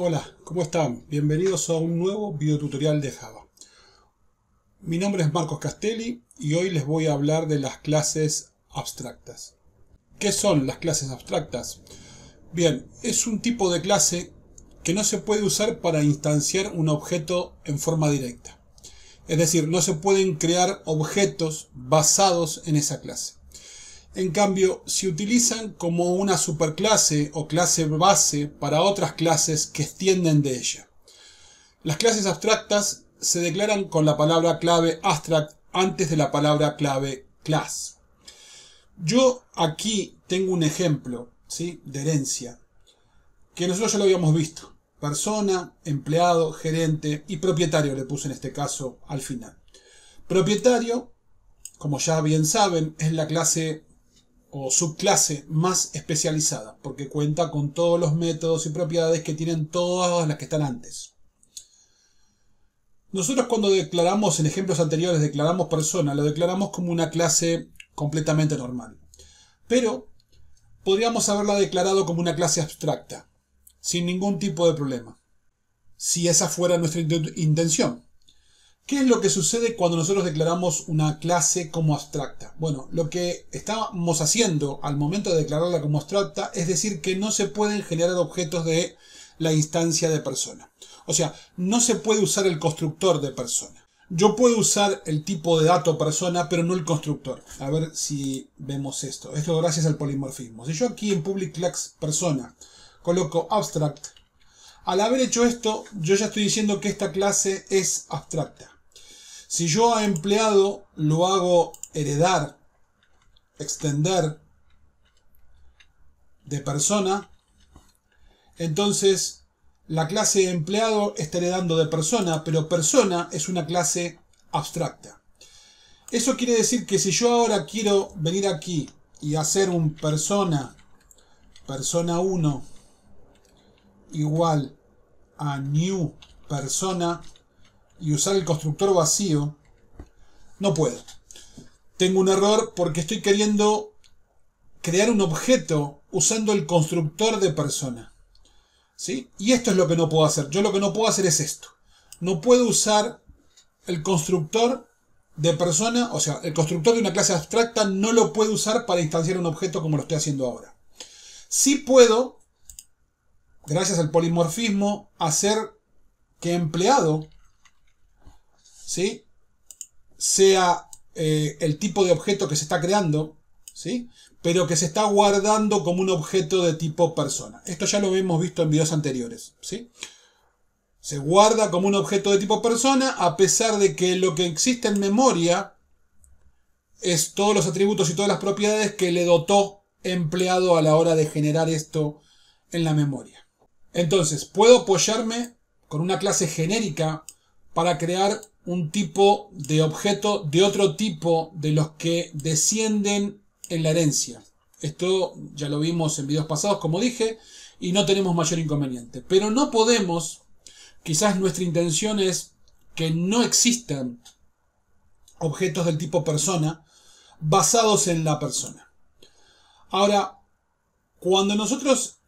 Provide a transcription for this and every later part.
Hola, ¿cómo están? Bienvenidos a un nuevo videotutorial de Java. Mi nombre es Marcos Castelli y hoy les voy a hablar de las clases abstractas. ¿Qué son las clases abstractas? Bien, es un tipo de clase que no se puede usar para instanciar un objeto en forma directa. Es decir, no se pueden crear objetos basados en esa clase. En cambio, se utilizan como una superclase o clase base para otras clases que extienden de ella. Las clases abstractas se declaran con la palabra clave abstract antes de la palabra clave class. Yo aquí tengo un ejemplo, ¿sí?, de herencia, que nosotros ya lo habíamos visto. Persona, empleado, gerente y propietario le puse en este caso al final. Propietario, como ya bien saben, es la clase o subclase más especializada, porque cuenta con todos los métodos y propiedades que tienen todas las que están antes. Nosotros cuando declaramos, en ejemplos anteriores, declaramos persona, lo declaramos como una clase completamente normal. Pero podríamos haberla declarado como una clase abstracta, sin ningún tipo de problema, si esa fuera nuestra intención. ¿Qué es lo que sucede cuando nosotros declaramos una clase como abstracta? Bueno, lo que estamos haciendo al momento de declararla como abstracta es decir que no se pueden generar objetos de la instancia de persona. O sea, no se puede usar el constructor de persona. Yo puedo usar el tipo de dato persona, pero no el constructor. A ver si vemos esto. Esto gracias al polimorfismo. Si yo aquí en public class persona coloco abstract, al haber hecho esto, yo ya estoy diciendo que esta clase es abstracta. Si yo a empleado lo hago heredar, extender de persona, entonces la clase empleado está heredando de persona, pero persona es una clase abstracta. Eso quiere decir que si yo ahora quiero venir aquí y hacer un persona 1 igual a new persona y usar el constructor vacío, no puedo. Tengo un error porque estoy queriendo crear un objeto usando el constructor de persona, ¿sí? Y esto es lo que no puedo hacer. Yo lo que no puedo hacer es esto. No puedo usar el constructor de persona, o sea, el constructor de una clase abstracta no lo puedo usar para instanciar un objeto como lo estoy haciendo ahora. Sí puedo, gracias al polimorfismo, hacer que empleado, ¿sí?, sea el tipo de objeto que se está creando, ¿sí?, pero que se está guardando como un objeto de tipo persona. Esto ya lo hemos visto en videos anteriores, ¿sí? Se guarda como un objeto de tipo persona a pesar de que lo que existe en memoria es todos los atributos y todas las propiedades que le dotó empleado a la hora de generar esto en la memoria. Entonces, puedo apoyarme con una clase genérica para crear un tipo de objeto de otro tipo de los que descienden en la herencia. Esto ya lo vimos en videos pasados, como dije, y no tenemos mayor inconveniente. Pero no podemos, quizás nuestra intención es que no existan objetos del tipo persona basados en la persona. Ahora, cuando nosotros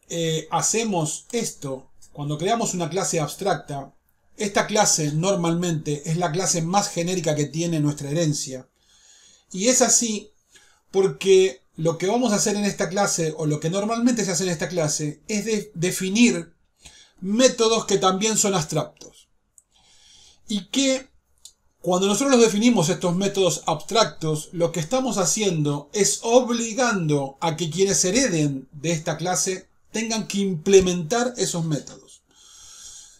hacemos esto, cuando creamos una clase abstracta, esta clase normalmente es la clase más genérica que tiene nuestra herencia. Y es así porque lo que vamos a hacer en esta clase, o lo que normalmente se hace en esta clase, es definir métodos que también son abstractos. Y que cuando nosotros los definimos, estos métodos abstractos, lo que estamos haciendo es obligando a que quienes hereden de esta clase tengan que implementar esos métodos.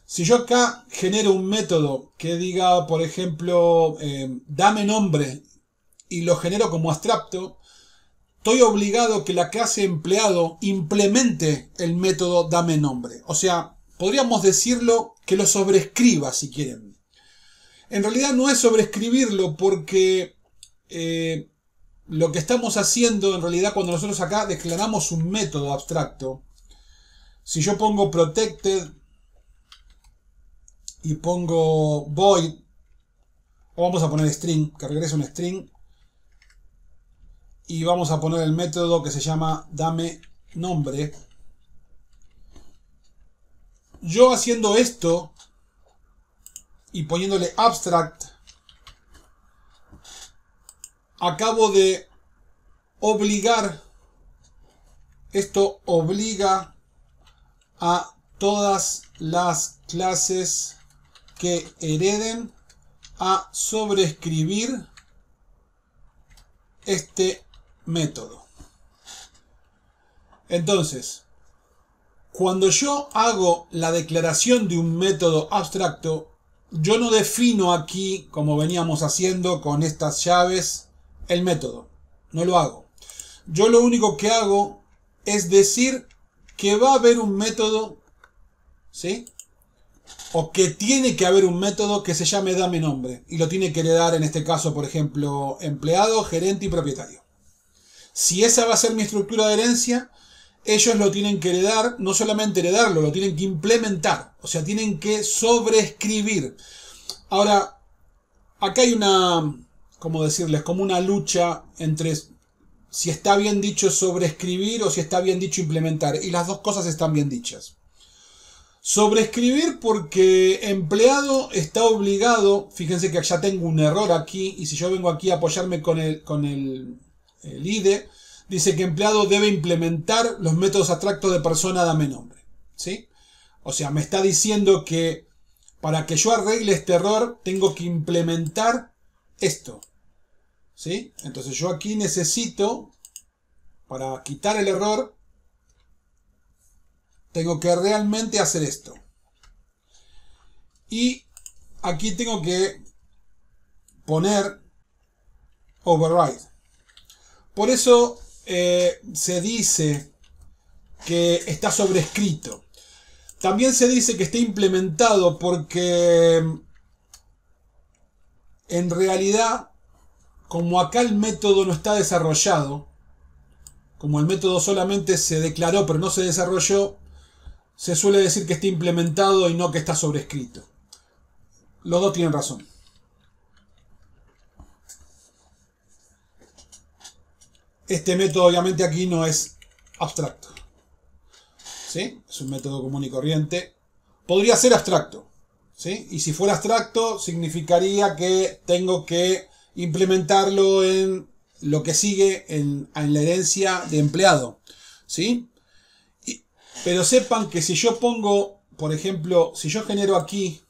Si yo acá genero un método que diga, por ejemplo, dame nombre, y lo genero como abstracto, estoy obligado que la clase empleado implemente el método dame nombre. O sea, podríamos decirlo que lo sobrescriba si quieren. En realidad no es sobreescribirlo porque lo que estamos haciendo en realidad cuando nosotros acá declaramos un método abstracto, si yo pongo protected y pongo void, o vamos a poner string, que regrese un string, y vamos a poner el método que se llama dame nombre, yo haciendo esto y poniéndole abstract, acabo de obligar, esto obliga a todas las clases que hereden a sobreescribir este método. Entonces, cuando yo hago la declaración de un método abstracto, yo no defino aquí, como veníamos haciendo con estas llaves, el método. No lo hago. Yo lo único que hago es decir que va a haber un método, ¿sí? O que tiene que haber un método que se llame dame nombre. Y lo tiene que heredar, en este caso, por ejemplo, empleado, gerente y propietario. Si esa va a ser mi estructura de herencia, ellos lo tienen que heredar, no solamente heredarlo, lo tienen que implementar. O sea, tienen que sobreescribir. Ahora, acá hay una, ¿cómo decirles? Como una lucha entre si está bien dicho sobreescribir o si está bien dicho implementar. Y las dos cosas están bien dichas. Sobreescribir porque empleado está obligado, fíjense que ya tengo un error aquí, y si yo vengo aquí a apoyarme con el IDE, dice que empleado debe implementar los métodos abstractos de persona dame nombre, ¿sí? O sea, me está diciendo que para que yo arregle este error tengo que implementar esto, ¿sí? Entonces yo aquí necesito, para quitar el error, tengo que realmente hacer esto. Y aquí tengo que poner override. Por eso se dice que está sobrescrito. También se dice que está implementado porque en realidad, como acá el método no está desarrollado, como el método solamente se declaró pero no se desarrolló, se suele decir que está implementado y no que está sobrescrito. Los dos tienen razón. Este método obviamente aquí no es abstracto, ¿sí? Es un método común y corriente. Podría ser abstracto, ¿sí? Y si fuera abstracto significaría que tengo que implementarlo en lo que sigue en la herencia de empleado, ¿sí? Pero sepan que si yo pongo, por ejemplo, si yo genero aquí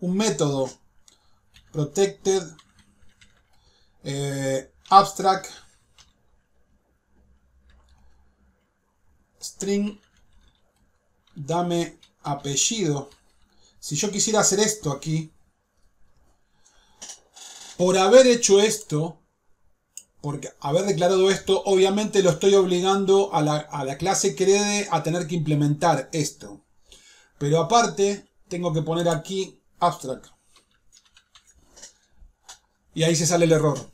un método protected abstract string dame apellido, si yo quisiera hacer esto aquí, por haber hecho esto, porque haber declarado esto, obviamente lo estoy obligando a la clase que herede a tener que implementar esto. Pero aparte, tengo que poner aquí abstract. Y ahí se sale el error.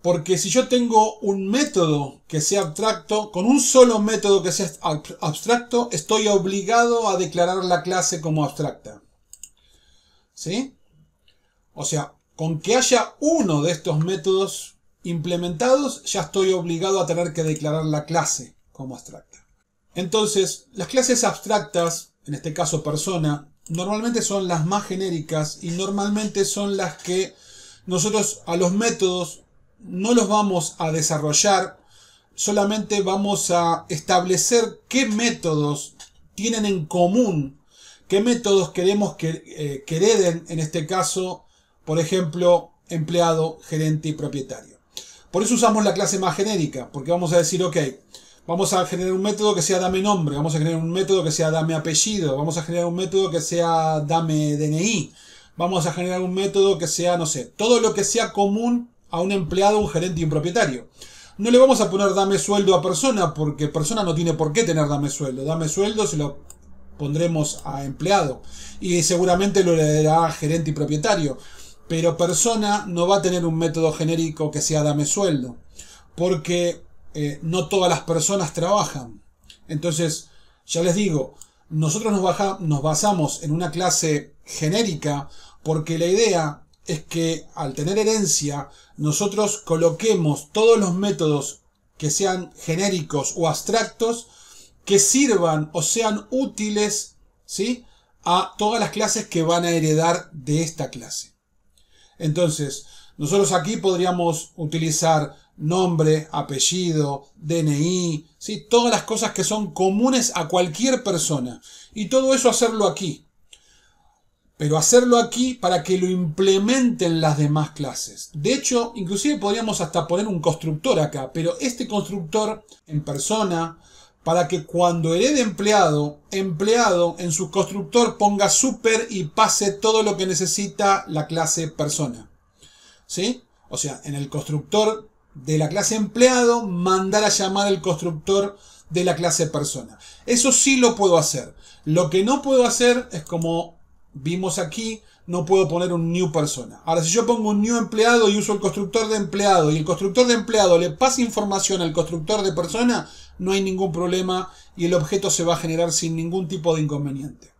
Porque si yo tengo un método que sea abstracto, con un solo método que sea abstracto, estoy obligado a declarar la clase como abstracta. ¿Sí? O sea, con que haya uno de estos métodos implementados, ya estoy obligado a tener que declarar la clase como abstracta. Entonces, las clases abstractas, en este caso persona, normalmente son las más genéricas y normalmente son las que nosotros a los métodos no los vamos a desarrollar, solamente vamos a establecer qué métodos tienen en común, qué métodos queremos que hereden, en este caso, por ejemplo, empleado, gerente y propietario. Por eso usamos la clase más genérica, porque vamos a decir, ok, vamos a generar un método que sea dame nombre, vamos a generar un método que sea dame apellido, vamos a generar un método que sea dame DNI, vamos a generar un método que sea, no sé, todo lo que sea común a un empleado, un gerente y un propietario. No le vamos a poner dame sueldo a persona, porque persona no tiene por qué tener dame sueldo. Dame sueldo se lo pondremos a empleado y seguramente lo heredará gerente y propietario. Pero persona no va a tener un método genérico que sea dame sueldo, porque no todas las personas trabajan. Entonces, ya les digo, nosotros nos basamos en una clase genérica porque la idea es que al tener herencia, nosotros coloquemos todos los métodos que sean genéricos o abstractos que sirvan o sean útiles ¿sí? A todas las clases que van a heredar de esta clase. Entonces, nosotros aquí podríamos utilizar nombre, apellido, DNI, ¿sí? Todas las cosas que son comunes a cualquier persona. Y todo eso hacerlo aquí. Pero hacerlo aquí para que lo implementen las demás clases. De hecho, inclusive podríamos hasta poner un constructor acá. Pero este constructor en persona, para que cuando herede empleado en su constructor ponga super y pase todo lo que necesita la clase persona. ¿Sí? O sea, en el constructor de la clase empleado, mandar a llamar el constructor de la clase persona. Eso sí lo puedo hacer. Lo que no puedo hacer es, como vimos aquí, no puedo poner un new persona. Ahora, si yo pongo un new empleado y uso el constructor de empleado y el constructor de empleado le pasa información al constructor de persona, no hay ningún problema y el objeto se va a generar sin ningún tipo de inconveniente.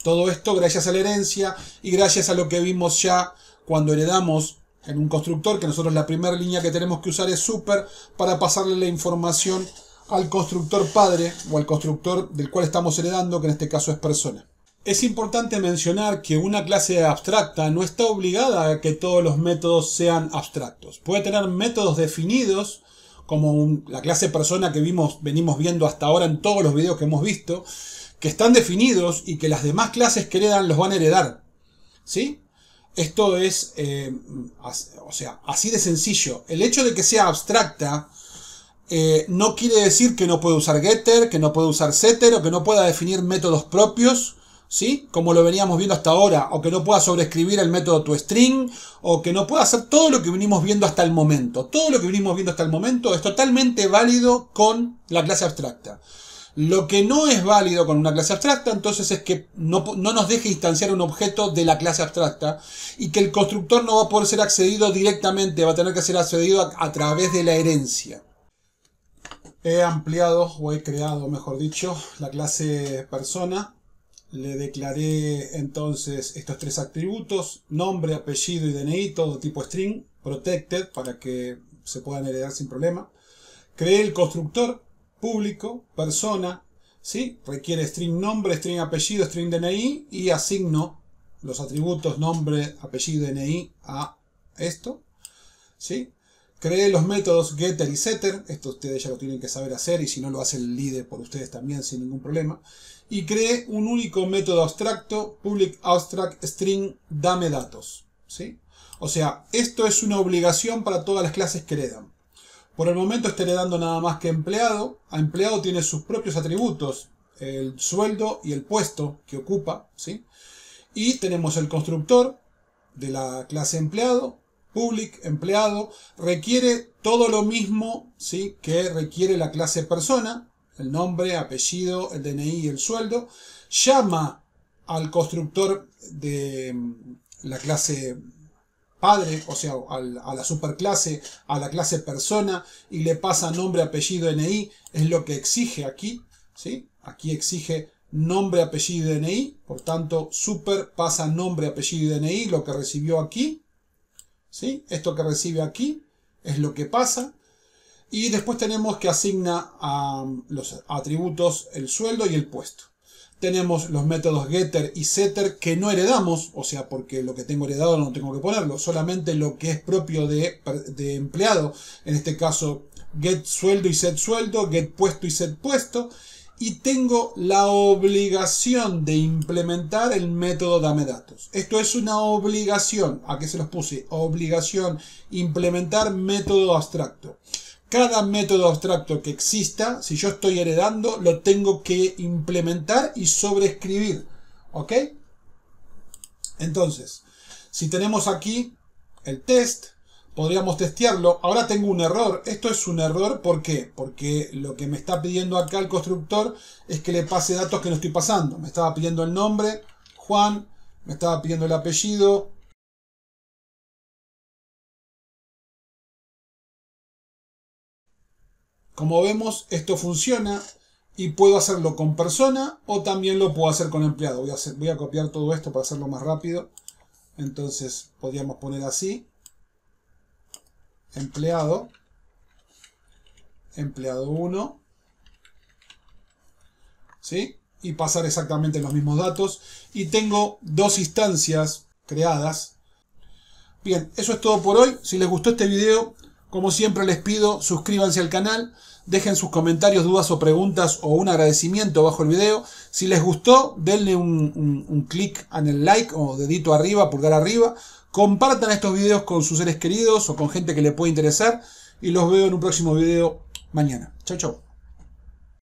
Todo esto gracias a la herencia y gracias a lo que vimos ya cuando heredamos en un constructor, que nosotros la primera línea que tenemos que usar es super para pasarle la información al constructor padre o al constructor del cual estamos heredando, que en este caso es persona. Es importante mencionar que una clase abstracta no está obligada a que todos los métodos sean abstractos. Puede tener métodos definidos, como la clase persona que venimos viendo hasta ahora en todos los videos que hemos visto, que están definidos y que las demás clases que heredan los van a heredar. ¿Sí? Esto es, o sea, así de sencillo. El hecho de que sea abstracta no quiere decir que no pueda usar getter, que no pueda usar setter o que no pueda definir métodos propios, ¿sí? Como lo veníamos viendo hasta ahora, o que no pueda sobreescribir el método toString, o que no pueda hacer todo lo que venimos viendo hasta el momento. Todo lo que venimos viendo hasta el momento es totalmente válido con la clase abstracta. Lo que no es válido con una clase abstracta, entonces, es que no nos deje instanciar un objeto de la clase abstracta y que el constructor no va a poder ser accedido directamente, va a tener que ser accedido a través de la herencia. He ampliado, o he creado, mejor dicho, la clase persona. Le declaré entonces estos tres atributos: nombre, apellido y DNI, todo tipo string, protected, para que se puedan heredar sin problema. Creé el constructor público, persona, ¿sí? Requiere string nombre, string apellido, string DNI, y asigno los atributos nombre, apellido y DNI a esto, ¿sí? Creé los métodos getter y setter, esto ustedes ya lo tienen que saber hacer, y si no lo hace el líder por ustedes también sin ningún problema. Y creé un único método abstracto, public abstract string dame datos, ¿sí? O sea, esto es una obligación para todas las clases que heredan. Por el momento está heredando nada más que empleado. A empleado tiene sus propios atributos, el sueldo y el puesto que ocupa, ¿sí? Y tenemos el constructor de la clase empleado, public empleado, requiere todo lo mismo, ¿sí?, que requiere la clase persona, el nombre, apellido, el DNI y el sueldo. Llama al constructor de la clase padre, o sea, a la superclase, a la clase persona, y le pasa nombre, apellido, DNI, es lo que exige aquí, ¿sí? Aquí exige nombre, apellido y DNI, por tanto, super pasa nombre, apellido y DNI, lo que recibió aquí, ¿sí? Esto que recibe aquí es lo que pasa, y después tenemos que asigna a los atributos el sueldo y el puesto. Tenemos los métodos getter y setter que no heredamos, o sea, porque lo que tengo heredado no tengo que ponerlo, solamente lo que es propio de empleado, en este caso get sueldo y set sueldo, get puesto y set puesto, y tengo la obligación de implementar el método dame datos. Esto es una obligación, ¿a qué se los puse? Obligación, implementar método abstracto. Cada método abstracto que exista, si yo estoy heredando, lo tengo que implementar y sobreescribir. ¿Ok? Entonces, si tenemos aquí el test, podríamos testearlo. Ahora tengo un error. Esto es un error, ¿por qué? Porque lo que me está pidiendo acá el constructor es que le pase datos que no estoy pasando. Me estaba pidiendo el nombre, Juan, me estaba pidiendo el apellido. Como vemos, esto funciona y puedo hacerlo con persona o también lo puedo hacer con empleado. Voy a copiar todo esto para hacerlo más rápido. Entonces podríamos poner así: empleado, empleado 1, ¿sí? y pasar exactamente los mismos datos. Y tengo 2 instancias creadas. Bien, eso es todo por hoy. Si les gustó este video, como siempre les pido, suscríbanse al canal, dejen sus comentarios, dudas o preguntas o un agradecimiento bajo el video. Si les gustó, denle un clic en el like o dedito arriba, pulgar arriba. Compartan estos videos con sus seres queridos o con gente que le puede interesar. Y los veo en un próximo video mañana. Chau, chau.